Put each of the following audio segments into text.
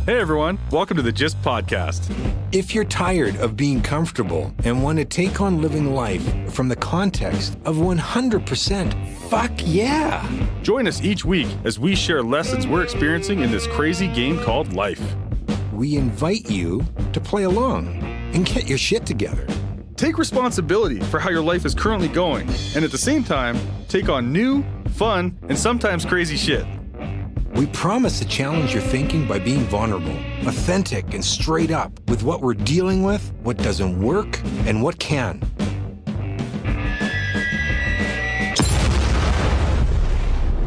Hey everyone, welcome to the Gist Podcast. If you're tired of being comfortable and want to take on living life from the context of 100%, fuck yeah! Join us each week as we share lessons we're experiencing in this crazy game called life. We invite you to play along and get your shit together. Take responsibility for how your life is currently going, and at the same time, take on new, fun, and sometimes crazy shit. We promise to challenge your thinking by being vulnerable, authentic, and straight up with what we're dealing with, what doesn't work, and what can.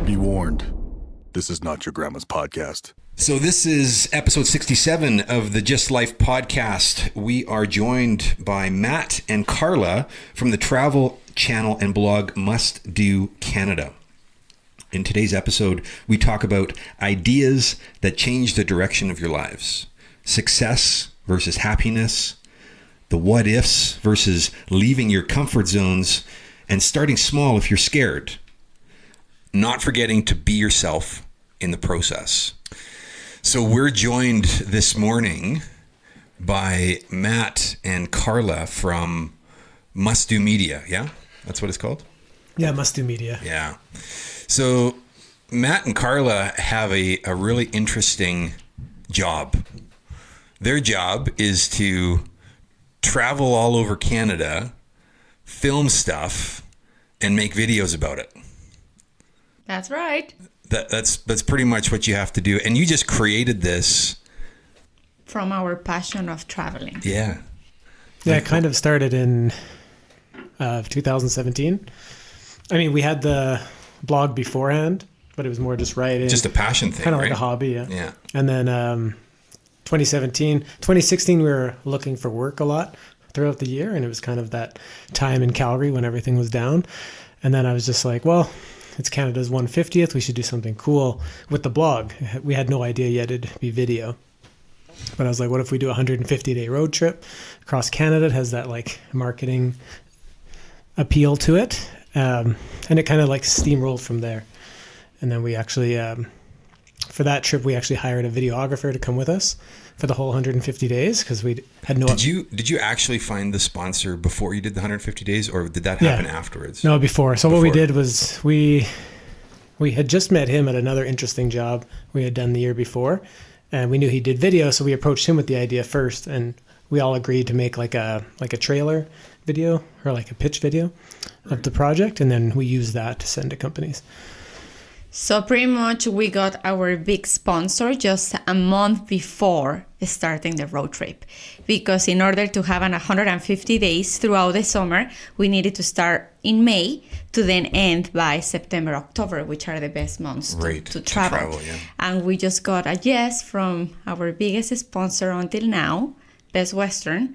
Be warned, this is not your grandma's podcast. So this is episode 67 of the Just Life podcast. We are joined by Matt and Carla from the travel channel and blog Must Do Canada. In today's episode, we talk about ideas that change the direction of your lives, success versus happiness, the what ifs versus leaving your comfort zones, and starting small if you're scared, not forgetting to be yourself in the process. So we're joined this morning by Matt and Carla from Must Do Media. Yeah, that's what it's called? Yeah, Must Do Media. Yeah. So Matt and Carla have a really interesting job. Their job is to travel all over Canada, film stuff, and make videos about it. That's right. That's pretty much what you have to do. And you just created this. From our passion of traveling. Yeah. Yeah, it kind of started in 2017. I mean, we had the blog beforehand, but it was more just writing. Just a passion thing, kind of right? like a hobby, yeah. Yeah. And then 2016, we were looking for work a lot throughout the year, and it was kind of that time in Calgary when everything was down. And then I was just like, well, it's Canada's 150th. We should do something cool with the blog. We had no idea yet it'd be video. But I was like, what if we do a 150-day road trip across Canada? It has that like marketing appeal to it. And it kind of like steamrolled from there. And then we actually, for that trip, we actually hired a videographer to come with us for the whole 150 days because we had no... Did you actually find the sponsor before you did the 150 days or did that happen afterwards? No, before. So what we did was we had just met him at another interesting job we had done the year before. And we knew he did video, so we approached him with the idea first. And we all agreed to make like a trailer video or like a pitch video of the project, and then we use that to send to companies. So pretty much we got our big sponsor just a month before starting the road trip, because in order to have 150 days throughout the summer, we needed to start in May to then end by September, October, which are the best months to travel. Yeah. And we just got a yes from our biggest sponsor until now, Best Western,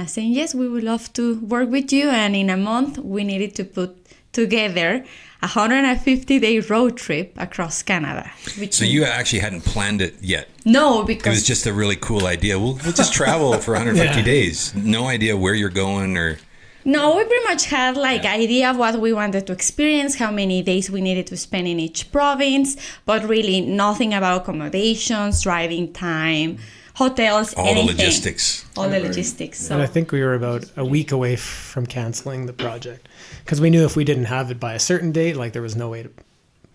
saying, yes, we would love to work with you. And in a month, we needed to put together a 150-day road trip across Canada. So you actually hadn't planned it yet? No, because... It was just a really cool idea. We'll just travel for 150 days. No idea where you're going or... No, we pretty much had idea of what we wanted to experience, how many days we needed to spend in each province, but really nothing about accommodations, driving time, hotels, anything. The logistics. All the logistics. So. And I think we were about a week away from canceling the project because we knew if we didn't have it by a certain date, there was no way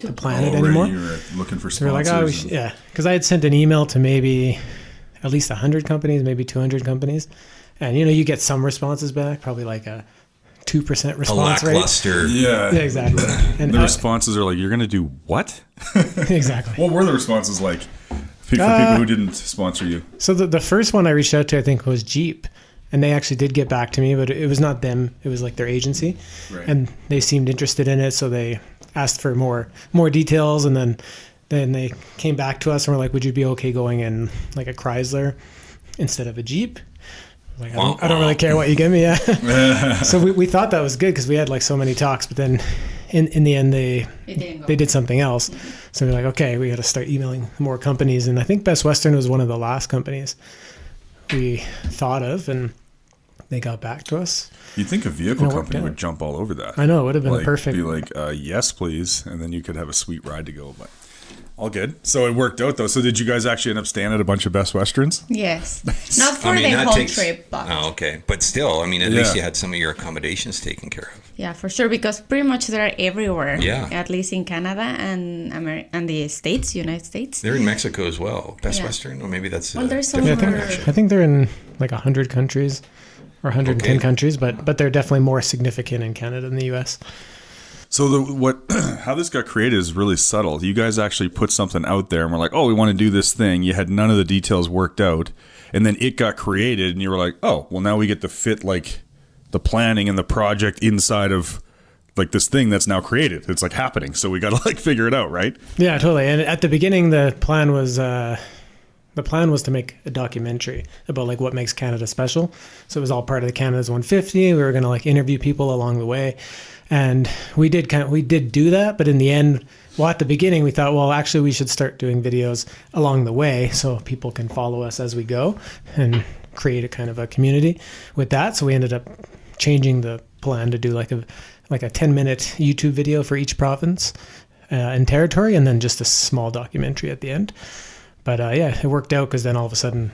to plan it anymore. You were looking for sponsors. So we're like, because I had sent an email to maybe at least 100 companies, maybe 200 companies. And, you get some responses back, probably like a 2% response rate. A lackluster. Yeah, exactly. And the responses are like, you're going to do what? Exactly. What were the responses like for people who didn't sponsor you? So the first one I reached out to, I think, was Jeep. And they actually did get back to me, but it was not them. It was their agency. Right. And they seemed interested in it, so they asked for more details. And then they came back to us and were like, would you be okay going in a Chrysler instead of a Jeep? I don't really care what you give me. Yeah. So we thought that was good because we had so many talks, but then in the end they did something else. Mm-hmm. So we're like, okay, we got to start emailing more companies. And I think Best Western was one of the last companies we thought of, and they got back to us. You'd think a vehicle company would jump all over that. I know, it would have been perfect. Be like, yes, please. And then you could have a sweet ride to go. But All good. So it worked out though. So did you guys actually end up staying at a bunch of Best Westerns? Yes. Not for the that whole trip, but Oh, okay. But still, I mean, at least you had some of your accommodations taken care of. yeah, for sure, because pretty much they're everywhere. Yeah. At least in Canada and and the States, United States. They're in Mexico as well. Best Yeah. Western, or maybe that's. Well, there's Yeah, over. I think they're in like 100 countries or 110 countries, but they're definitely more significant in Canada than the U.S. So how this got created is really subtle. You guys actually put something out there and were like, oh, we want to do this thing. You had none of the details worked out. And then it got created and you were like, oh, well, now we get to fit like the planning and the project inside of like this thing that's now created. It's like happening. So we got to like figure it out, right? Yeah, totally. And at the beginning, the plan was to make a documentary about like what makes Canada special. So it was all part of the Canada's 150. We were going to like interview people along the way. And we did do that, but in the end, well, at the beginning, we thought, well, actually, we should start doing videos along the way so people can follow us as we go and create a kind of a community with that. So we ended up changing the plan to do like a 10-minute YouTube video for each province and territory, and then just a small documentary at the end. But yeah, it worked out because then all of a sudden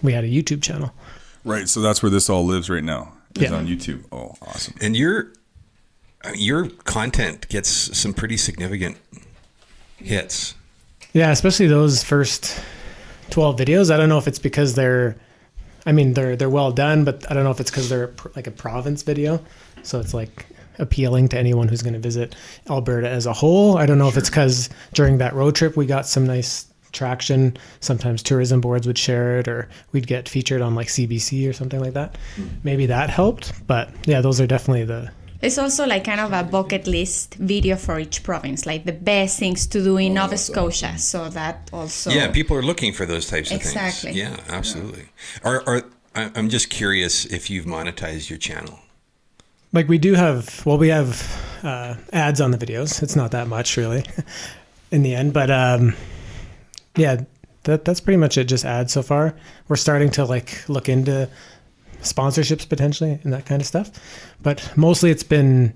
we had a YouTube channel. Right. So that's where this all lives right now. It's Yeah. on YouTube. Oh, awesome. And your content gets some pretty significant hits. Yeah, especially those first 12 videos. I don't know if it's because they're well done, but I don't know if it's because they're like a province video. So it's like appealing to anyone who's going to visit Alberta as a whole. I don't know if it's because during that road trip we got some nice traction. Sometimes tourism boards would share it, or we'd get featured on like CBC or something like that. Maybe that helped. But yeah, those are definitely It's also like kind of a bucket list video for each province, like the best things to do in Nova Scotia. So that also. Yeah, people are looking for those types of Exactly. things. Yeah, absolutely. I'm just curious if you've monetized your channel. like we have ads on the videos. It's not that much really in the end, but yeah, that's pretty much it. Just ads so far. We're starting to like look into sponsorships potentially and that kind of stuff, but mostly it's been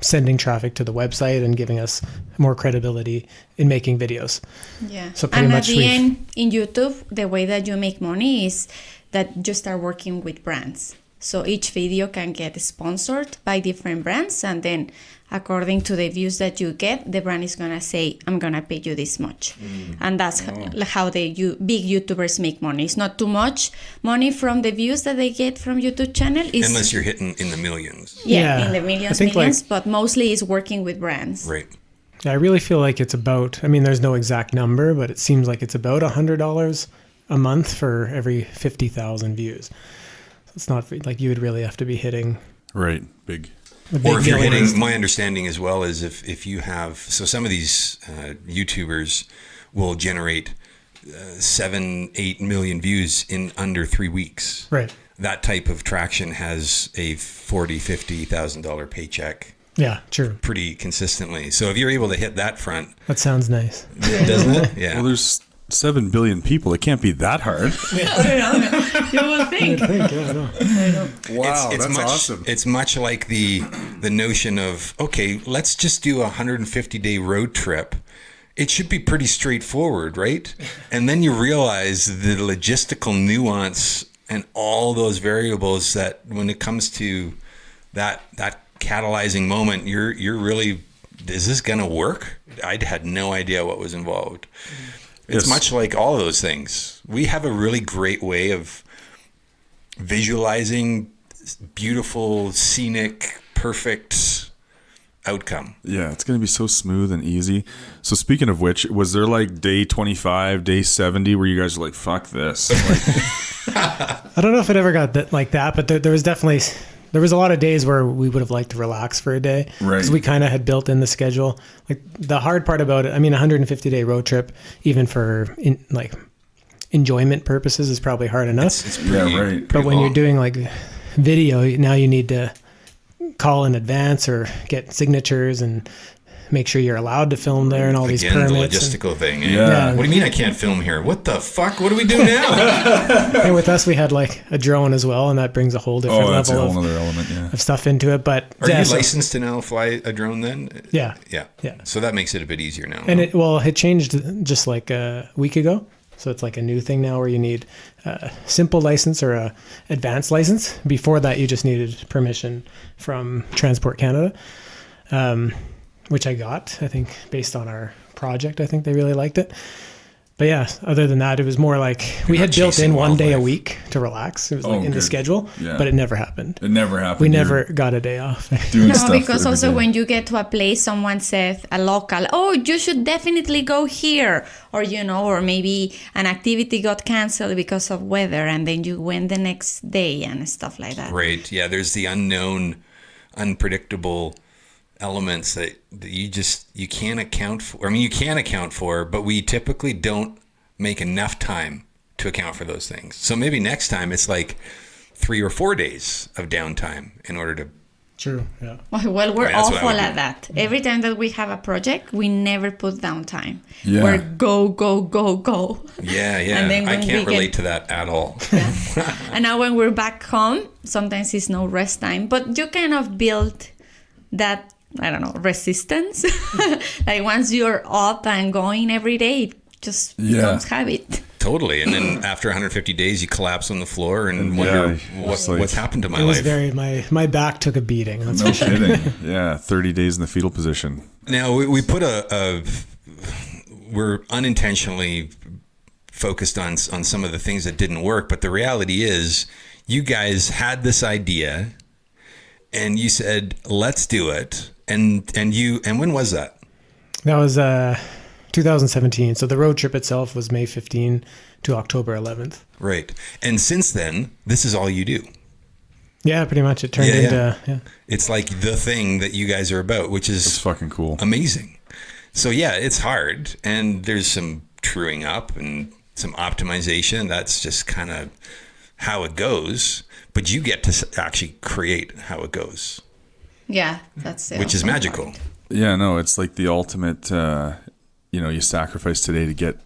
sending traffic to the website and giving us more credibility in making videos. Yeah. So pretty and much at the end, in YouTube, the way that you make money is that you start working with brands. So each video can get sponsored by different brands, and then according to the views that you get, the brand is gonna say, I'm gonna pay you this much. And that's how the big YouTubers make money. It's not too much money from the views that they get from YouTube channel. It's, Unless you're hitting in the millions. in the millions, I think but mostly it's working with brands. Right. I really feel like it's about, I mean, there's no exact number, but it seems like it's about $100 a month for every 50,000 views. So it's not like you would really have to be hitting. Right. Big. Or if you're millions. hitting, my understanding as well is if you have, so some of these YouTubers will generate 7-8 million views in under 3 weeks. Right. That type of traction has a $40,000-$50,000 paycheck Yeah, true. pretty consistently. So if you're able to hit that front, That sounds nice. doesn't it? Yeah. Well, there's 7 billion people. It can't be that hard. You will think. Wow, It's that's much, awesome. It's much like the notion of, okay, let's just do a 150-day road trip. It should be pretty straightforward, right? And then you realize the logistical nuance and all those variables that when it comes to that catalyzing moment, you're really, is this going to work? I had no idea what was involved. It's Yes. much like all of those things. We have a really great way of visualizing beautiful, scenic, perfect outcome. Yeah, it's going to be so smooth and easy. So speaking of which, was there like day 25, day 70 where you guys were like, fuck this? Like, I don't know if it ever got like that, but there was definitely, there was a lot of days where we would have liked to relax for a day. Right. Because we kind of had built in the schedule. Like the hard part about it, I mean, 150-day road trip, even for enjoyment purposes is probably hard enough. It's pretty, Yeah, right. pretty But when long. you're doing like video, now you need to call in advance or get signatures and make sure you're allowed to film there and all these Again, the permits. logistical thing. Eh? Yeah. What do you mean I can't film here? What the fuck? What do we do now? And with us, we had like a drone as well, and that brings a whole different That's a level whole other element. Yeah. of stuff into it. But Are you so- licensed to now fly a drone then? Yeah. Yeah. Yeah. So that makes it a bit easier now. And it changed just like a week ago. So it's like a new thing now where you need a simple license or a advanced license. Before that, you just needed permission from Transport Canada, which I got, I think, based on our project. I think they really liked it. But yeah, other than that, it was more like we had built in 1 day a week to relax. It was like in the schedule, but it never happened. It never happened. We never got a day off. doing No, stuff because every also day. when you get to a place, someone says, a local, oh, you should definitely go here. Or, or maybe an activity got canceled because of weather and then you went the next day and stuff like that. Right. Yeah. There's the unknown, unpredictable elements that you can't account for. I mean, you can account for, but we typically don't make enough time to account for those things. So maybe next time it's like 3 or 4 days of downtime in order to. True. Yeah. Well, we're Right, that's what I awful would at do. that. Every time that we have a project, we never put downtime. Yeah. We're go, go, go, go. Yeah. Yeah. And then I when we can't get- relate to that at all. And now when we're back home, sometimes it's no rest time. But you kind of build that, I don't know, resistance. Like once you're up and going every day, it just becomes habit. Totally. And then after 150 days, you collapse on the floor and wonder what's happened to my It was life. my back took a beating. That's No for sure. kidding. Yeah, 30 days in the fetal position. Now we put we're unintentionally focused on some of the things that didn't work, but the reality is you guys had this idea and you said, let's do it. And when was that? That was 2017. So the road trip itself was May 15 to October 11th. Right. And since then, this is all you do. Yeah, pretty much. It turned into It's like the thing that you guys are about, which It's is fucking cool. amazing. So yeah, it's hard and there's some truing up and some optimization. That's just kind of how it goes, but you get to actually create how it goes, Yeah, that's it. which is magical. Yeah, no, it's like the ultimate, you sacrifice today to get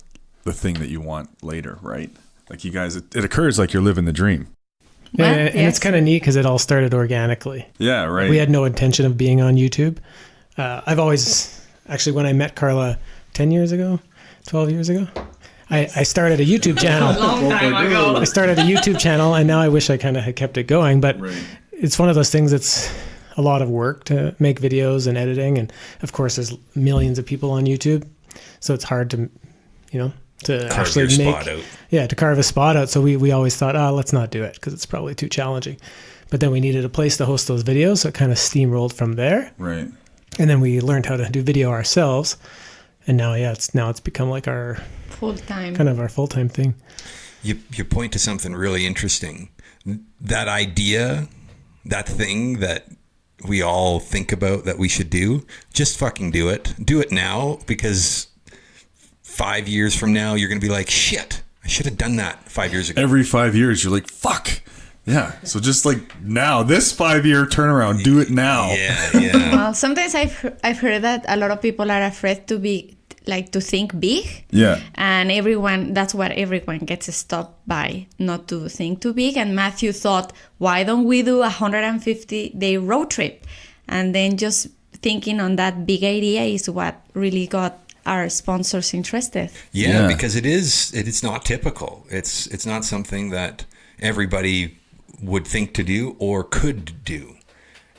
the thing that you want later, right? Like you guys, it occurs like you're living the dream. Yeah, Well, and yes. it's kind of neat because it all started organically. Yeah, right. We had no intention of being on YouTube. I've always, actually, when I met Carla 10 years ago, 12 years ago, I started a YouTube channel. Long time ago. I started a YouTube channel, and now I wish I kind of had kept it going. But Right. it's one of those things that's a lot of work to make videos and editing. And of course, there's millions of people on YouTube. So it's hard to, to Carve actually your make, spot out. yeah, to carve a spot out. So we always thought, let's not do it because it's probably too challenging. But then we needed a place to host those videos. So it kind of steamrolled from there. Right. And then we learned how to do video ourselves. And now, it's become like our Full time. kind of our full-time thing. You point to something really interesting. That idea, that thing that we all think about that we should do, just fucking do it. Do it now, because 5 years from now, you're going to be like, shit, I should have done that 5 years ago. Every 5 years, you're like, fuck. Yeah. So just like now, this 5-year turnaround, do it now. Yeah. Well, sometimes I've heard that a lot of people are afraid to think big. Yeah. And that's what everyone gets stopped by, not to think too big. And Matthew thought, why don't we do a 150-day road trip? And then just thinking on that big idea is what really got our sponsors interested. Yeah, Yeah. because it's not typical. It's not something that everybody would think to do or could do.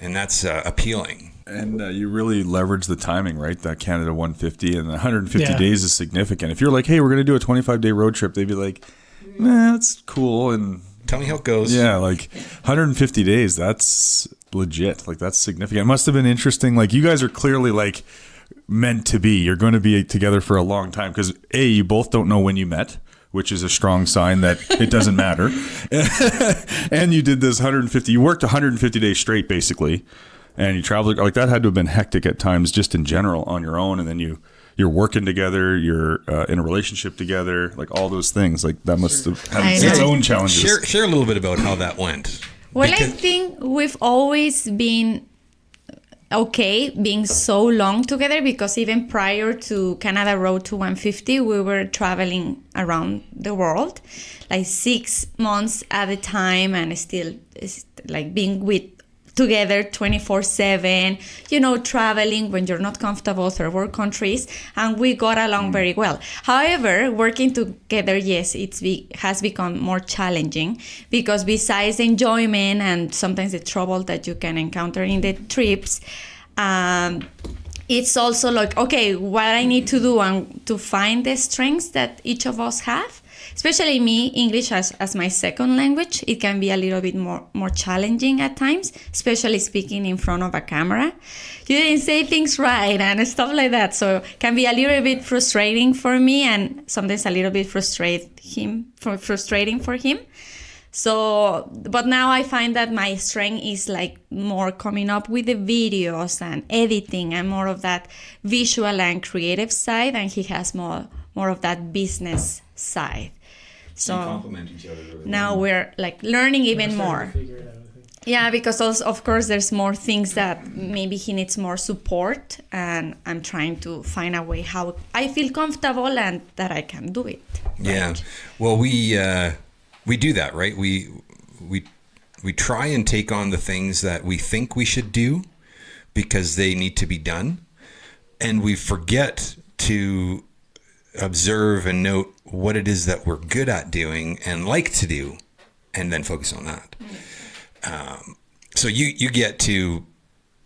And that's appealing. And you really leverage the timing, right? That Canada 150 and 150 Yeah. days is significant. If you're like, hey, we're going to do a 25-day road trip, they'd be like, nah, that's cool. And Tell me how it goes. yeah, like 150 days, that's legit. Like that's significant. It must have been interesting. Like you guys are clearly like meant to be. You're going to be together for a long time because A, you both don't know when you met, which is a strong sign that it doesn't matter. And you did this 150, you worked 150 days straight basically. And you traveled, like that had to have been hectic at times just in general on your own. And then you're working together, you're in a relationship together, like all those things. Like that must have I had its know. own challenges. Share a little bit about how that went. Well, I Because- think we've always been okay being so long together, because even prior to Canada Road to 150, we were traveling around the world like 6 months at a time, and still like being with together 24/7, traveling when you're not comfortable third world countries, and we got along very well. However, working together, yes, has become more challenging, because besides the enjoyment and sometimes the trouble that you can encounter in the trips, it's also like, okay, what I need to do and to find the strengths that each of us have. Especially me, English as my second language, it can be a little bit more challenging at times, especially speaking in front of a camera. You didn't say things right and stuff like that. So it can be a little bit frustrating for me, and sometimes a little bit frustrating for him. So, but now I find that my strength is like more coming up with the videos and editing, and more of that visual and creative side, and he has more of that business side. So complement each other really now we're like learning even more. Yeah, because also, of course, there's more things that maybe he needs more support, and I'm trying to find a way how I feel comfortable and that I can do it. Yeah. Right. Well, we do that, right? We try and take on the things that we think we should do because they need to be done, and we forget to observe and note what it is that we're good at doing and like to do, and then focus on that. So you get to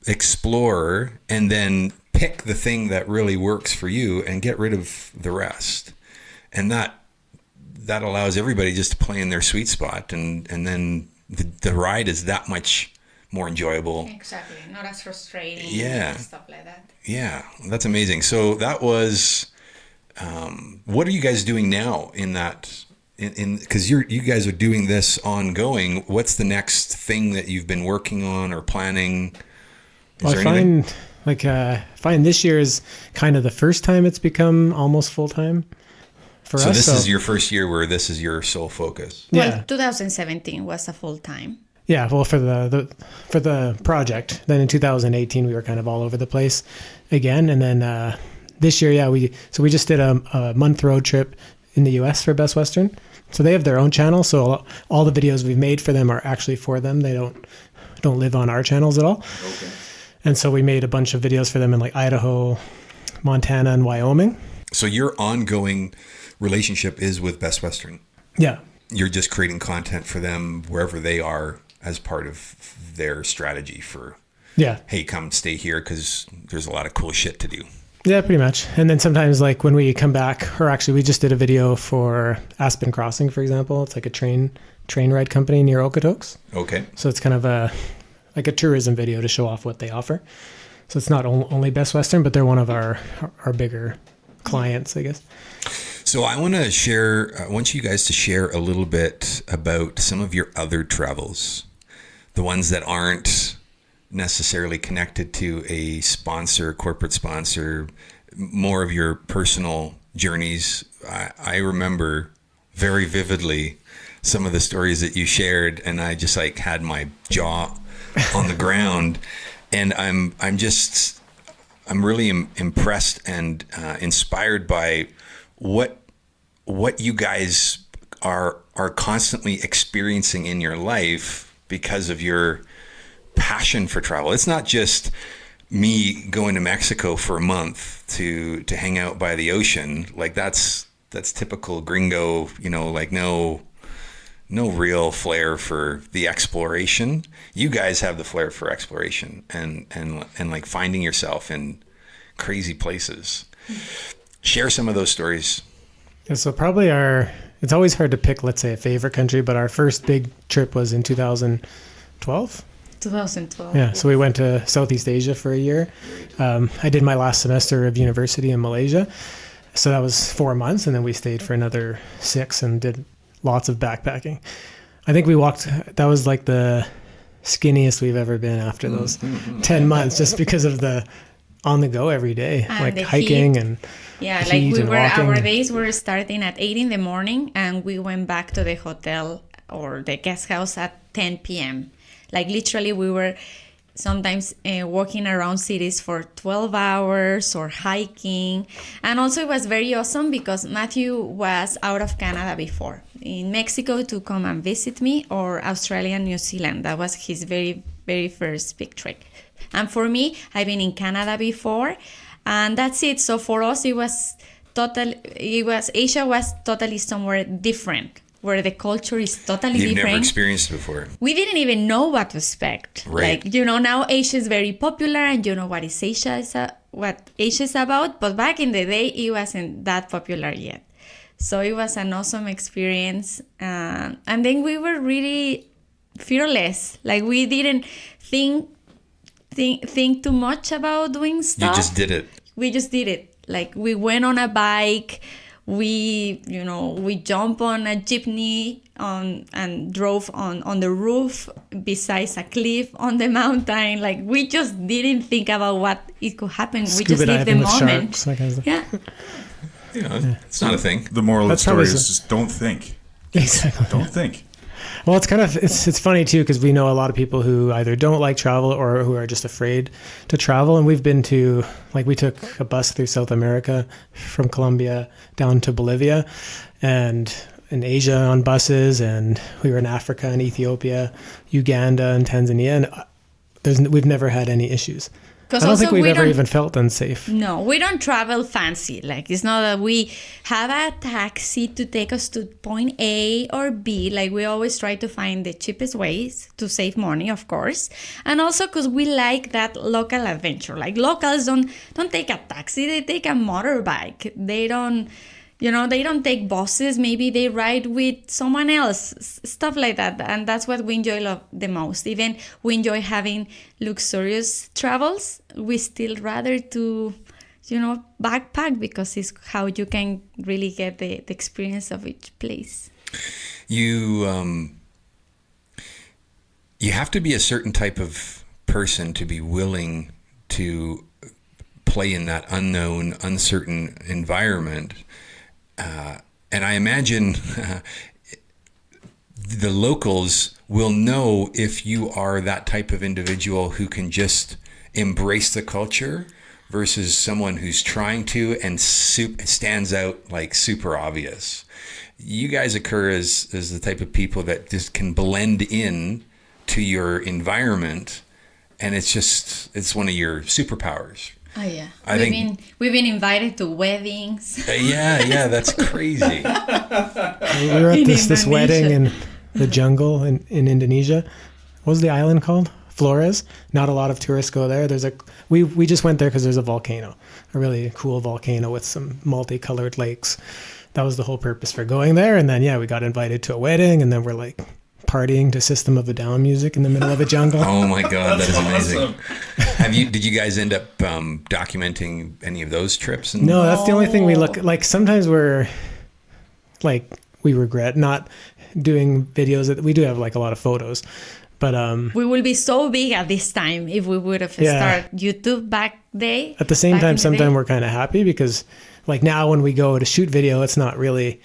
explore and then pick the thing that really works for you and get rid of the rest. And that allows everybody just to play in their sweet spot, and then the ride is that much more enjoyable. Exactly. Not as frustrating. Yeah. And stuff like that. Yeah, that's amazing. So that was, what are you guys doing now in that, because you guys are doing this ongoing. What's the next thing that you've been working on or planning? I find this year is kind of the first time it's become almost full time for us. So this is your first year where this is your sole focus. Yeah. Well, 2017 was a full time. Yeah, well, for the project. Then in 2018 we were kind of all over the place again, and then this year, we just did a month road trip in the U.S. for Best Western. So they have their own channel. So all the videos we've made for them are actually for them. They don't live on our channels at all. Okay. And so we made a bunch of videos for them in like Idaho, Montana, and Wyoming. So your ongoing relationship is with Best Western. Yeah. You're just creating content for them wherever they are as part of their strategy for, hey, come stay here because there's a lot of cool shit to do. Yeah, pretty much. And then sometimes like when we come back, or actually we just did a video for Aspen Crossing, for example. It's like a train ride company near Okotoks. Okay. So it's kind of a tourism video to show off what they offer. So it's not only Best Western, but they're one of our bigger clients, I guess. So I want you guys to share a little bit about some of your other travels, the ones that aren't necessarily connected to a corporate sponsor, more of your personal journeys. I remember very vividly some of the stories that you shared, and I just like had my jaw on the ground, and I'm really impressed and inspired by what you guys are constantly experiencing in your life because of your passion for travel. It's not just me going to Mexico for a month to hang out by the ocean. Like that's typical gringo, like no real flair for the exploration. You guys have the flair for exploration and like finding yourself in crazy places. Share some of those stories. Yeah, so probably it's always hard to pick, let's say, a favorite country, but our first big trip was in 2012. 2012. Yeah, so we went to Southeast Asia for a year. I did my last semester of university in Malaysia. So that was 4 months, and then we stayed for another 6 and did lots of backpacking. I think that was like the skinniest we've ever been after those 10 months, just because of the on the go every day, and like hiking heat. and yeah, heat like and walking. Our days were starting at 8 in the morning, and we went back to the hotel or the guest house at 10 p.m. Like literally we were sometimes walking around cities for 12 hours or hiking. And also it was very awesome because Matthew was out of Canada before, in Mexico to come and visit me, or Australia and New Zealand. That was his very, very first big trip. And for me, I've been in Canada before, and that's it. So for us, Asia was totally somewhere different, where the culture is totally You've different. never experienced it before. We didn't even know what to expect. Right. Like, now Asia is very popular, and what what Asia is about. But back in the day, it wasn't that popular yet. So it was an awesome experience. And then we were really fearless. Like, we didn't think too much about doing stuff. You just did it. We just did it. Like, we went on a bike. We jumped on a jeepney and drove on the roof besides a cliff on the mountain. Like, we just didn't think about what it could happen. We just lived the moment. Sharks, that kind of stuff. Yeah. It's not a thing. The moral of the That's story probably is just don't think. Exactly. Don't think. Well, it's funny too, because we know a lot of people who either don't like travel or who are just afraid to travel. And we've been to, like, we took a bus through South America from Colombia down to Bolivia, and in Asia on buses, and we were in Africa and Ethiopia, Uganda and Tanzania, and we've never had any issues. I don't think we've ever even felt unsafe. No, we don't travel fancy. Like, it's not that we have a taxi to take us to point A or B. Like, we always try to find the cheapest ways to save money, of course. And also because we like that local adventure. Like, locals don't take a taxi. They take a motorbike. They don't take buses. Maybe they ride with someone else, stuff like that. And that's what we enjoy the most. Even we enjoy having luxurious travels. We still rather to, backpack, because it's how you can really get the experience of each place. You have to be a certain type of person to be willing to play in that unknown, uncertain environment. And I imagine the locals will know if you are that type of individual who can just embrace the culture versus someone who's trying to and stands out like super obvious. You guys occur as the type of people that just can blend in to your environment, and it's one of your superpowers. Oh yeah, we've been invited to weddings. Yeah, that's crazy. We were at this wedding in the jungle in Indonesia. What was the island called? Flores. Not a lot of tourists go there. We just went there because there's a volcano, a really cool volcano with some multicolored lakes. That was the whole purpose for going there. And then we got invited to a wedding, and then we're like partying to System of a Down music in the middle of a jungle. Oh my God, that is amazing. Did you guys end up documenting any of those trips? No, that's the only thing we look like. Sometimes we regret not doing videos. We do have like a lot of photos, but we will be so big at this time if we would have started YouTube back day. At the same time, sometimes we're kind of happy because like now when we go to shoot video, it's not really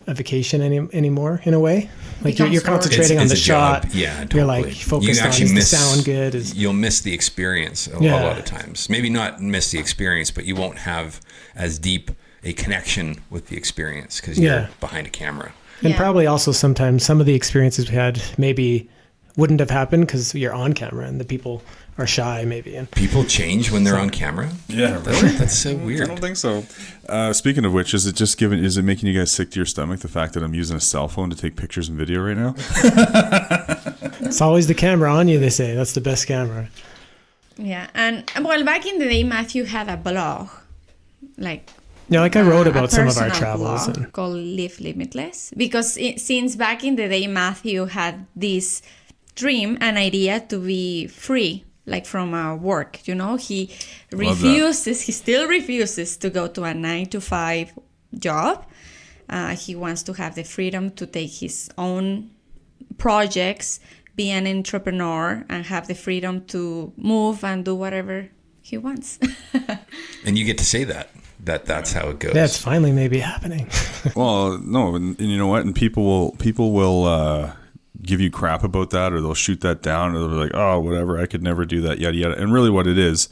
a vacation anymore in a way. Like you're concentrating on the shot. Job. Yeah, totally. You're like focused on the sound good. You'll miss the experience a lot of times. Maybe not miss the experience, but you won't have as deep a connection with the experience because you're behind a camera. And probably also sometimes some of the experiences we had maybe wouldn't have happened because you're on camera and the people are shy maybe. And people change when they're on camera? Yeah, really? That's so weird. I don't think so. Speaking of which, is it making you guys sick to your stomach, the fact that I'm using a cell phone to take pictures and video right now? It's always the camera on you, they say. That's the best camera. Yeah, and well, back in the day, Matthew had a blog. I wrote about some of our travels. Called Live Limitless. Because since back in the day, Matthew had this dream and idea to be free. Like from our work, he still refuses to go to a 9-to-5 job. He wants to have the freedom to take his own projects, be an entrepreneur, and have the freedom to move and do whatever he wants. And you get to say that's how it goes. Yeah, it's finally maybe happening. Well, no, and you know what? And people will give you crap about that, or they'll shoot that down, or they're like, oh, whatever, I could never do that, yada, yada. And really what it is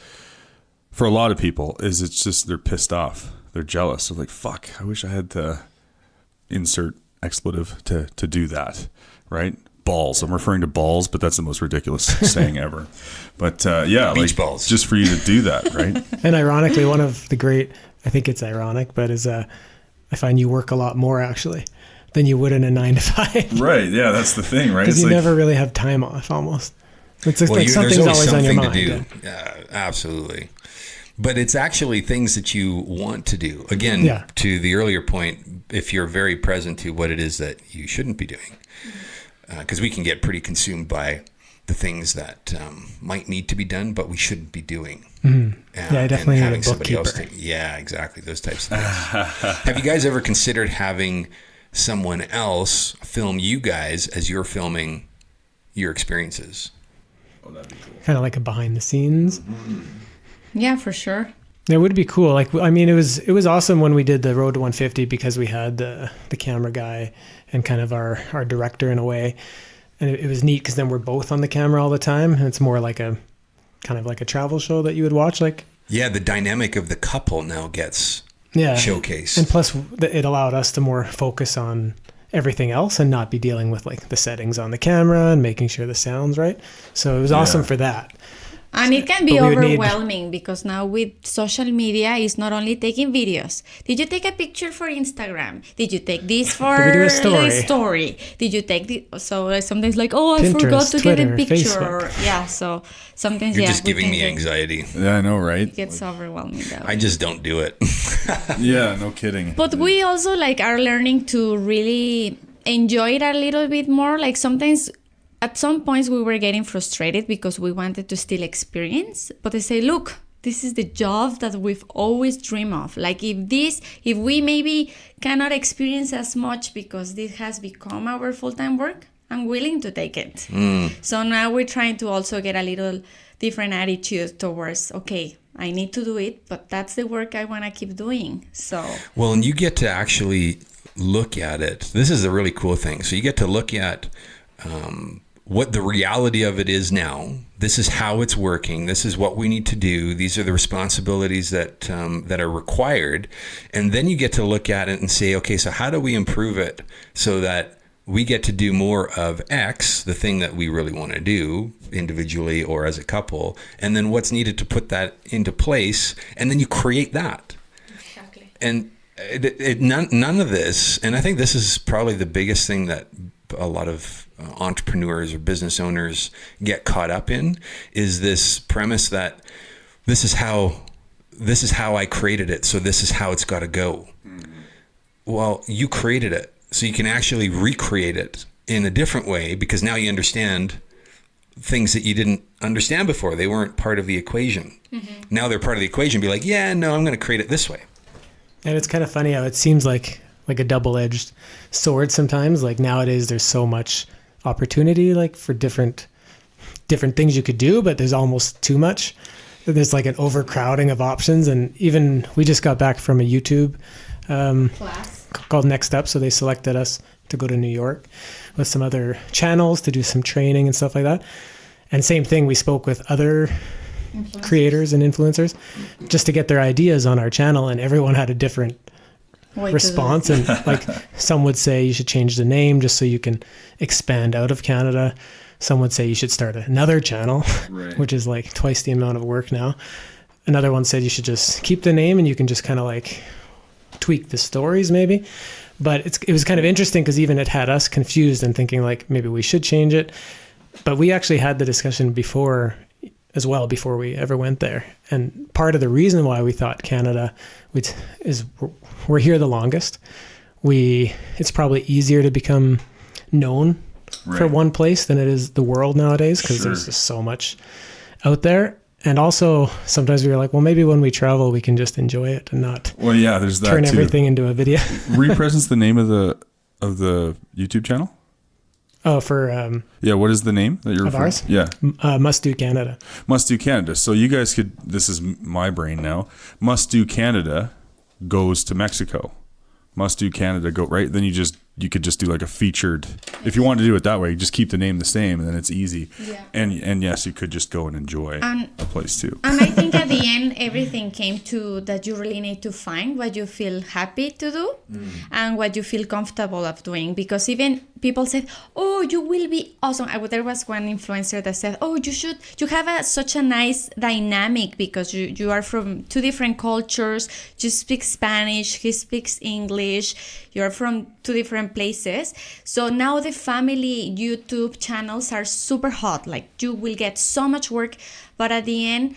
for a lot of people is it's just they're pissed off. They're jealous. They're like, fuck, I wish I had to insert expletive to do that, right? Balls. I'm referring to balls, but that's the most ridiculous saying ever. But yeah, Beach like balls. just for you to do that, right? And ironically, one of the great, I think it's ironic, but is I find you work a lot more actually than you would in a 9 to 5. Right. Yeah, that's the thing, right? Because It's you like, never really have time off almost. It's like There's something's always on your mind. to do. Yeah, absolutely. But it's actually things that you want to do. Again, to the earlier point, if you're very present to what it is that you shouldn't be doing. Because we can get pretty consumed by the things that might need to be done, but we shouldn't be doing. Mm-hmm. I definitely and need having a somebody bookkeeper. else yeah, exactly. Those types of things. Have you guys ever considered having someone else film you guys as you're filming your experiences? oh, that'd be cool. Kind of like a behind the scenes. Yeah, for sure. It would be cool. Like, I mean, it was awesome when we did the Road to 150 because we had the camera guy and kind of our director in a way. And it was neat because then we're both on the camera all the time. And it's more like a kind of like a travel show that you would watch. Like, Yeah, the dynamic of the couple now gets yeah, showcased. And plus it allowed us to more focus on everything else and not be dealing with like the settings on the camera and making sure the sound's right. So it was awesome for that. And it can be But we would need- overwhelming because now with social media, it's not only taking videos. Did you take a picture for Instagram? Did you take this for Did we do a the story? story? Did you take the so sometimes like, oh, I Pinterest, forgot to get a Twitter, picture. Facebook. Yeah, so sometimes You're yeah, just we giving can me get- anxiety. Yeah, I know, right? It gets overwhelming though. I just don't do it. Yeah, no kidding. But we also like are learning to really enjoy it a little bit more. Like sometimes at some points we were getting frustrated because we wanted to still experience, but they say, look, this is the job that we've always dreamed of. Like if we maybe cannot experience as much because this has become our full-time work, I'm willing to take it. So now we're trying to also get a little different attitude towards, okay, I need to do it, but that's the work I want to keep doing. So Well, and you get to actually look at it. This is a really cool thing. So you get to look at what the reality of it is now. This is how it's working. This is what we need to do. These are the responsibilities that that are required. And then you get to look at it and say, okay, so how do we improve it so that we get to do more of X, the thing that we really want to do individually or as a couple, and then what's needed to put that into place, and then you create that. exactly. And none of this, and I think this is probably the biggest thing that a lot of entrepreneurs or business owners get caught up in, is this premise that this is how I created it, so this is how it's got to go. Well, you created it, so you can actually recreate it in a different way, because now you understand things that you didn't understand before. They weren't part of the equation. Now they're part of the equation. Be like, yeah, no, I'm going to create it this way. And it's kind of funny how it seems like a double-edged sword sometimes. Like nowadays there's so much opportunity like for different things you could do, but there's almost too much. There's like an overcrowding of options. And even we just got back from a YouTube Class. called Next Up. So they selected us to go to New York with some other channels to do some training and stuff like that. And same thing, we spoke with other creators and influencers just to get their ideas on our channel, and everyone had a different Way to do it. response. And like some would say you should change the name just so you can expand out of Canada. Some would say you should start another channel, Right. which is like twice the amount of work now. Another one said you should just keep the name and you can just kind of like tweak the stories maybe. But it was kind of interesting because even it had us confused and thinking like maybe we should change it. But we actually had the discussion before as well, before we ever went there. And part of the reason why we thought Canada is we're here the longest. It's probably easier to become known for Right. one place than it is the world nowadays, because Sure. there's just so much out there. And also sometimes we were like, well, maybe when we travel, we can just enjoy it and not Well, yeah, there's that turn too. everything into a video. Represents the name of the YouTube channel? Oh, for Yeah, what is the name that you're Of referring- ours? Yeah, Must Do Canada. Must Do Canada. So you guys could, this is my brain now, Must Do Canada goes to Mexico. Must Do Canada go, right? Then you just you could just do like a featured. If you want to do it that way, just keep the name the same, and then it's easy. Yeah. And yes, you could just go and enjoy a place too. And I think at the end, everything came to that you really need to find what you feel happy to do and what you feel comfortable of doing. Because even people said, oh, you will be awesome. There was one influencer that said, oh, you have such a nice dynamic because you are from two different cultures. You speak Spanish, he speaks English. You're from two different places. So now the family YouTube channels are super hot. Like you will get so much work, but at the end,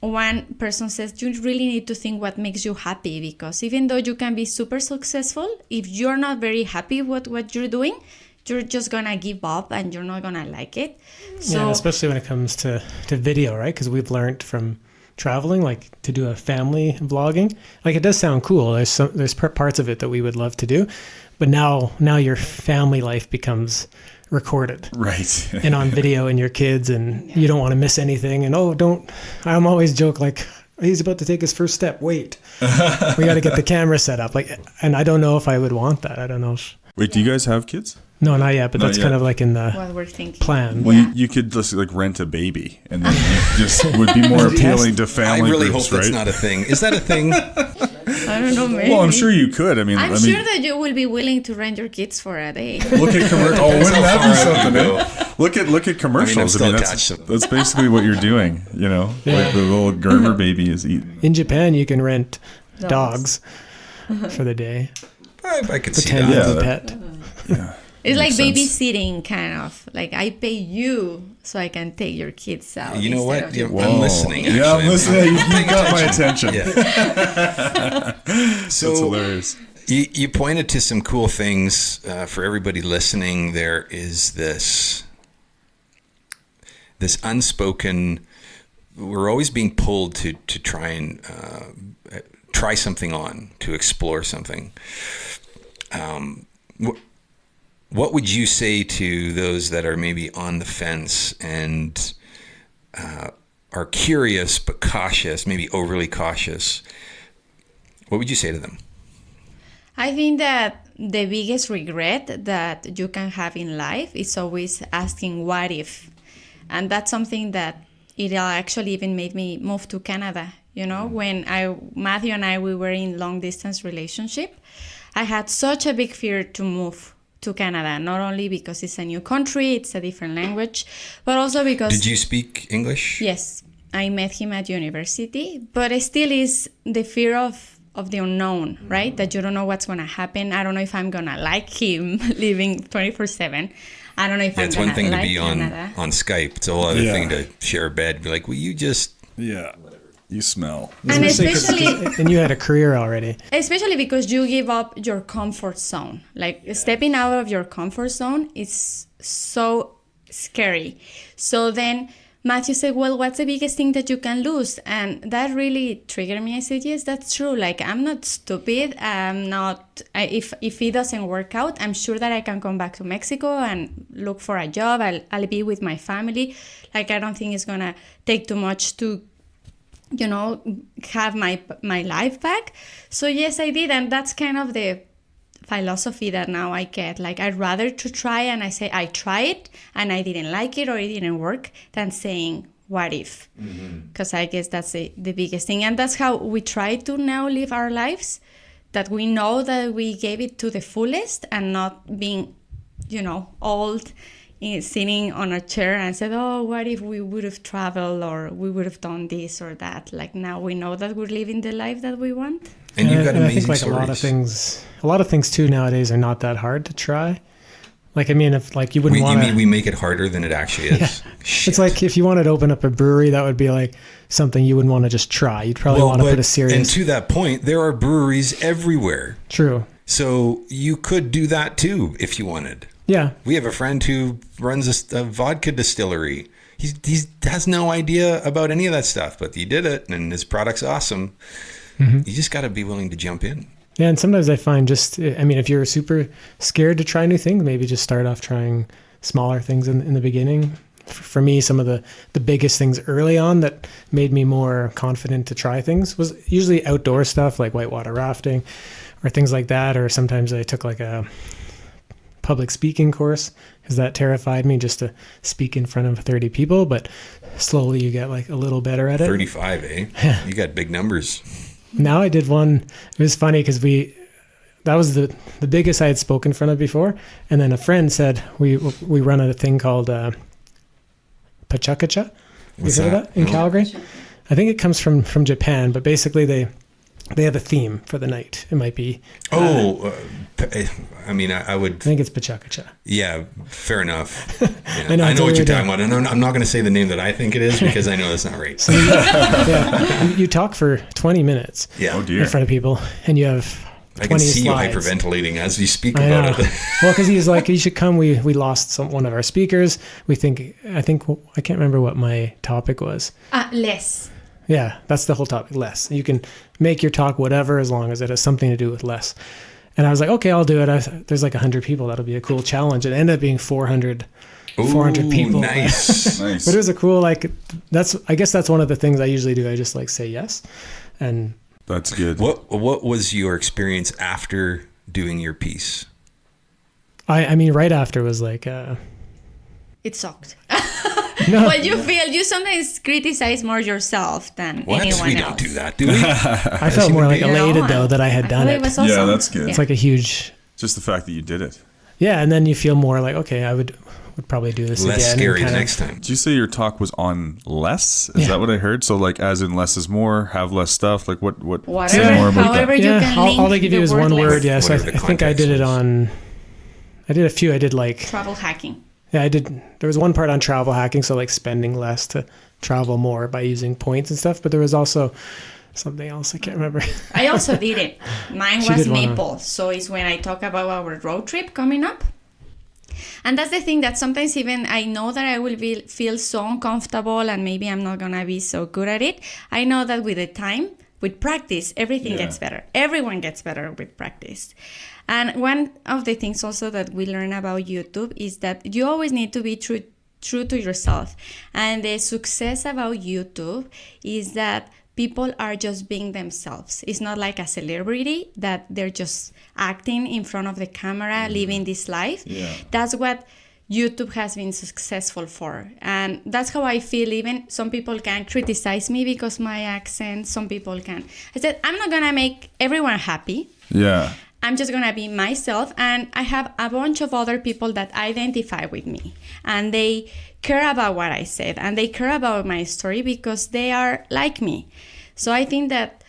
one person says you really need to think what makes you happy, because even though you can be super successful, if you're not very happy with what you're doing, you're just gonna give up and you're not gonna like it. So yeah, especially when it comes to video, right? Because we've learned from traveling, like to do a family vlogging. Like it does sound cool. There's parts of it that we would love to do, but now your family life becomes recorded, Right. and on video, and your kids, and you don't want to miss anything. And I'm always joke like, he's about to take his first step. Wait, we got to get the camera set up. Like, and I don't know if I would want that. I don't know. Wait, do you guys have kids? No, not yet. But Not that's yet. kind of like in the what we're thinking. plan. Well, Yeah. you could just like rent a baby, and then you just would be more appealing to I family really groups, hope that's right? not a thing. Is that a thing? I don't know, maybe. Well, I'm sure you could. I mean, I'm sure that you will be willing to rent your kids for a day. look at commercials. Oh, wouldn't that be How far something? I would Eh? Look at commercials. still that's attached to them. that's basically what you're doing. You know, Yeah. like the little Germer baby is eating. In Japan, you can rent Dogs. dogs for the day. I could see Pretend that. you're Yeah, the pet. Yeah. It's like Makes sense. babysitting, kind of. Like I pay you so I can take your kids out. You know instead what? of you. I'm listening. Actually. Yeah, I'm listening. You got my attention. Yeah. That's So hilarious. you pointed to some cool things for everybody listening. There is this unspoken. We're always being pulled to try and try something on, to explore something. What would you say to those that are maybe on the fence and are curious but cautious, maybe overly cautious? What would you say to them? I think that the biggest regret that you can have in life is always asking what if. And that's something that it actually even made me move to Canada. You know, when Matthew and I, we were in long distance relationship, I had such a big fear to move to Canada, not only because it's a new country, it's a different language, but also because... Did you speak English? Yes, I met him at university, but it still is the fear of the unknown, right? That you don't know what's going to happen. I don't know if I'm going to like him living 24/7. I don't know if I'm It's going one thing like to be Canada. on Skype. It's a whole other Yeah. thing to share a bed. Be like, will you just... Yeah. You smell. And especially... And you had a career already. Especially because you give up your comfort zone. Like stepping out of your comfort zone is so scary. So then Matthew said, well, what's the biggest thing that you can lose? And that really triggered me. I said, yes, that's true. Like, I'm not stupid. I'm not, if it doesn't work out, I'm sure that I can come back to Mexico and look for a job. I'll be with my family. Like, I don't think it's going to take too much to, you know, have my life back. So yes, I did. And that's kind of the philosophy that now I get. Like, I'd rather to try and I say I tried and I didn't like it or it didn't work than saying what if, because I guess that's the biggest thing. And that's how we try to now live our lives, that we know that we gave it to the fullest and not being, you know, old, sitting on a chair and said, oh, what if we would have traveled or we would have done this or that. Like, now we know that we're living the life that we want. And you've got And I amazing think like stories. a lot of things too nowadays are not that hard to try. Like, I mean, if like you wouldn't You want mean to, we make it harder than it actually is? Shit. it's like if you wanted to open up a brewery, that would be like something you wouldn't want to just try. You'd probably want to put a and serious. to that point, there are breweries everywhere. True. So you could do that too if you wanted. Yeah. We have a friend who runs a vodka distillery. He has no idea about any of that stuff, but he did it, and his product's awesome. You just got to be willing to jump in. Yeah, and sometimes I find if you're super scared to try new things, maybe just start off trying smaller things in the beginning. For me, some of the biggest things early on that made me more confident to try things was usually outdoor stuff like whitewater rafting or things like that. Or sometimes I took like a public speaking course because that terrified me, just to speak in front of 30 people. But slowly you get like a little better at it. 35, eh? You got big numbers. Now I did one. It was funny because that was the biggest I had spoken in front of before. And then a friend said, we run a thing called Pachakacha. You heard of that in Calgary? I think it comes from Japan, but basically they have a theme for the night. It might be. I mean, I would. I think it's Pachakacha. Yeah, fair enough. Yeah. I know what you're talking about. And I'm not going to say the name that I think it is because I know that's not right. So you talk for 20 minutes Yeah. Oh dear. in front of people, and you have 20 I can see slides. you hyperventilating as you speak I about know. it. Well, because he was like, you should come. We lost one of our speakers. I can't remember what my topic was. Less. Yeah, that's the whole topic, less. You can make your talk whatever as long as it has something to do with less. And I was like, okay, I'll do it. There's like 100 people. That'll be a cool challenge. It ended up being 400 people. Nice. Nice. But it was a cool, I guess that's one of the things I usually do. I just like say yes. And That's good. What was your experience after doing your piece? I mean, right after was like, It sucked. no, But you feel you sometimes criticize more yourself than What? anyone We else. don't do that, do we? I felt more like elated though that I had done thought it. was Yeah, awesome. that's good. It's like a huge, Just the fact that you did it. yeah. And then you feel more like, okay, I would probably do this Less again. and scary the kind of- next time. Did you say your talk was on less? Is Yeah. that what I heard? So like as in less is more, have less stuff? Like what Whatever, say more about however that. you Yeah, can all link they give the you is word one less. word. Yeah, so I Whatever the think I did it context on. I did a few. I did like, Travel hacking. yeah, I did. There was one part on travel hacking, so like spending less to travel more by using points and stuff. But there was also something else I can't remember. I also did it. Mine She was did one on- maple. So it's when I talk about our road trip coming up. And that's the thing that sometimes even I know that I will feel so uncomfortable and maybe I'm not going to be so good at it. I know that with the time, with practice, everything gets better. Everyone gets better with practice. And one of the things also that we learn about YouTube is that you always need to be true to yourself. And the success about YouTube is that people are just being themselves. It's not like a celebrity that they're just acting in front of the camera, living this life. Yeah. That's what YouTube has been successful for. And that's how I feel. Even some people can criticize me because my accent, some people can. I said, I'm not going to make everyone happy. Yeah. I'm just going to be myself. And I have a bunch of other people that identify with me. And they care about what I said. And they care about my story because they are like me. So I think that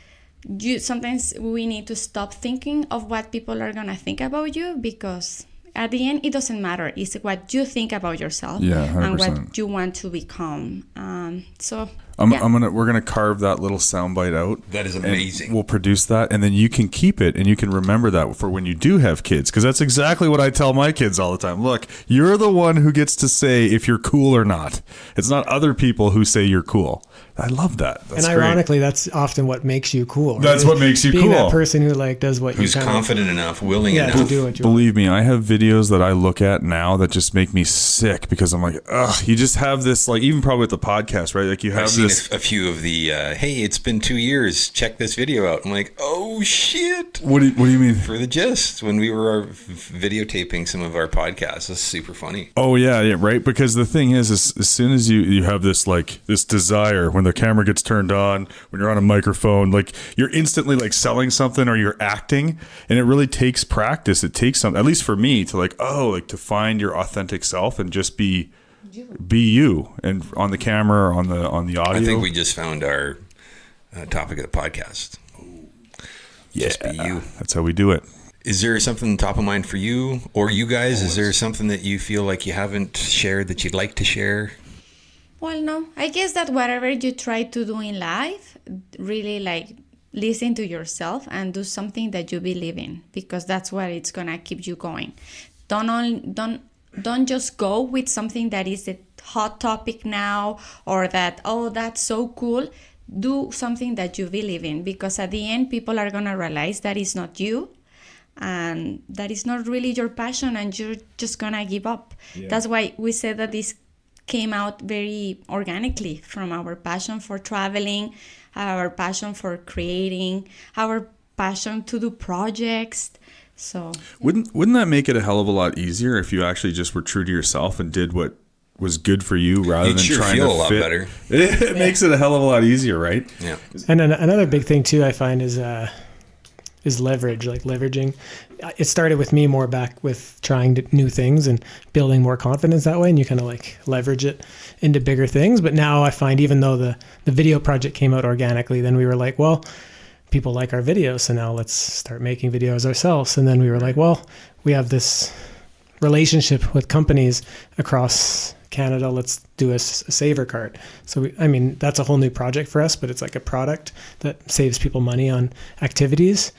sometimes we need to stop thinking of what people are going to think about you, because at the end, it doesn't matter. It's what you think about yourself Yeah, and 100%. what you want to become. We're gonna carve that little soundbite out. That is and amazing. We'll produce that, and then you can keep it, and you can remember that for when you do have kids, because that's exactly what I tell my kids all the time. Look, you're the one who gets to say if you're cool or not. It's not other people who say you're cool. I love that. That's And great. ironically, that's often what makes you cool. That's what makes you being cool. that person who like does what Who's you kind confident enough, willing yeah, enough. to do what you Believe me, I have videos that I look at now that just make me sick, because I'm like, ugh, you just have this, like, even probably with the podcast, right? Like you I've have seen this. a few of the, hey, it's been 2 years, check this video out. I'm like, oh shit. What do you mean? For the gist, when we were videotaping some of our podcasts, it's super funny. Oh yeah, right. Because the thing is as soon as you have this like this desire, when the camera gets turned on, when you're on a microphone, like you're instantly like selling something or you're acting, and it really takes practice. It takes some, at least for me, to like to find your authentic self and just be you, and on the camera or on the audio. I think we just found our topic of the podcast. Just be you. That's how we do it. Is there something top of mind for you or you guys? Is there something that you feel like you haven't shared that you'd like to share? Well, no. I guess that whatever you try to do in life, really like listen to yourself and do something that you believe in, because that's what it's gonna keep you going. Don't just go with something that is a hot topic now, or that, oh, that's so cool. Do something that you believe in, because at the end, people are gonna realize that it's not you, and that is not really your passion, and you're just gonna give up. Yeah. That's why we said that this came out very organically from our passion for traveling, our passion for creating, our passion to do projects. So Wouldn't that make it a hell of a lot easier if you actually just were true to yourself and did what was good for you rather You'd than sure trying feel to a lot fit? better. It makes it a hell of a lot easier, right? Yeah. And then another big thing too, I find is leverage, like leveraging. It started with me more back with trying new things and building more confidence that way. And you kind of like leverage it into bigger things. But now I find even though the video project came out organically, then we were like, well, people like our videos. So now let's start making videos ourselves. And then we were like, well, we have this relationship with companies across Canada. Let's do a saver cart. So that's a whole new project for us, but it's like a product that saves people money on activities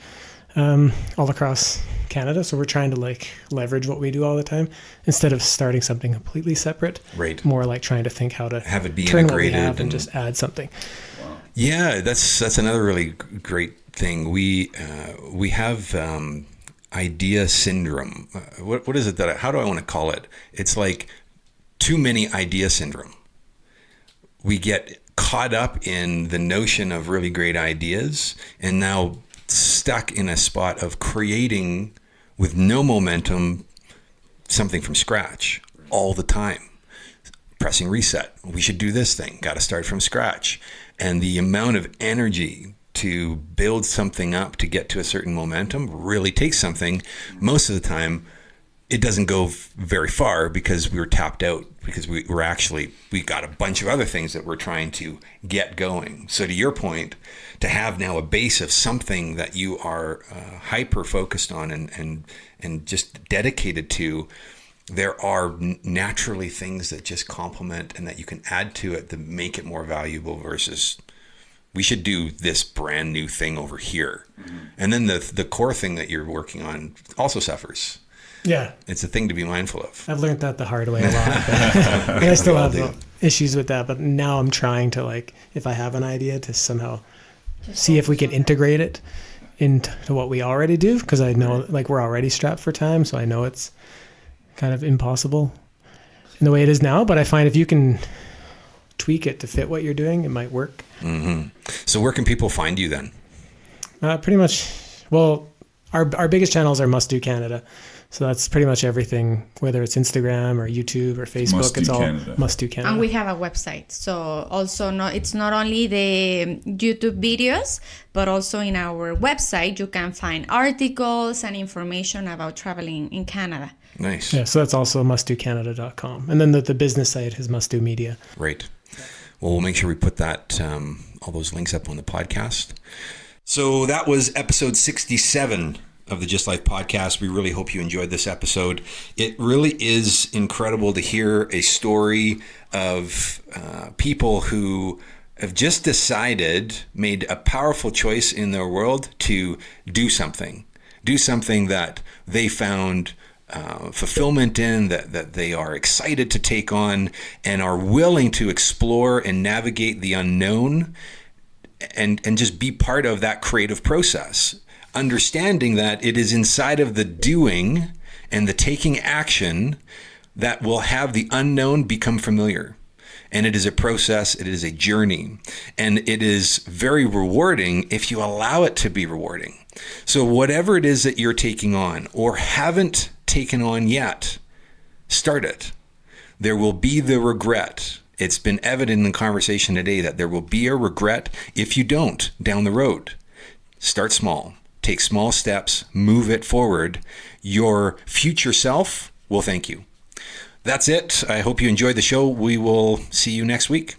all across Canada. So we're trying to like leverage what we do all the time instead of starting something completely separate. Right. More like trying to think how to have it be turn integrated what we have and just add something. Yeah, that's another really great thing. We have idea syndrome. What is it how do I want to call it? It's like too many idea syndrome. We get caught up in the notion of really great ideas and now stuck in a spot of creating with no momentum something from scratch all the time. Pressing reset. We should do this thing. Got to start from scratch. And the amount of energy to build something up to get to a certain momentum really takes something. Most of the time, it doesn't go very far because we were tapped out because we got a bunch of other things that we're trying to get going. So to your point, to have now a base of something that you are hyper focused on and just dedicated to, there are naturally things that just complement and that you can add to it to make it more valuable versus we should do this brand new thing over here. Mm-hmm. And then the core thing that you're working on also suffers. Yeah. It's a thing to be mindful of. I've learned that the hard way a lot. And I still have issues with that. But now I'm trying to, like, if I have an idea, to somehow see if we can integrate it into what we already do. Because I know, like, we're already strapped for time. So I know it's kind of impossible in the way it is now. But I find if you can tweak it to fit what you're doing, it might work. Mm-hmm. So where can people find you then? Pretty much, well, our biggest channels are Must Do Canada. So that's pretty much everything, whether it's Instagram or YouTube or Facebook, it's all Canada. Must Do Canada. And we have a website. So also it's not only the YouTube videos, but also in our website, you can find articles and information about traveling in Canada. Nice. Yeah, so that's also mustdocanada.com. And then the business site is Must Do Media. Right. Well, we'll make sure we put that all those links up on the podcast. So that was episode 67 of the Just Life podcast. We really hope you enjoyed this episode. It really is incredible to hear a story of people who have just made a powerful choice in their world to do something that they found fulfillment in, that they are excited to take on and are willing to explore and navigate the unknown and just be part of that creative process. Understanding that it is inside of the doing and the taking action that will have the unknown become familiar. And it is a process, it is a journey, and it is very rewarding if you allow it to be rewarding. So whatever it is that you're taking on or haven't taken on yet, start it. There will be the regret. It's been evident in the conversation today that there will be a regret if you don't down the road. Start small. Take small steps, move it forward. Your future self will thank you. That's it. I hope you enjoyed the show. We will see you next week.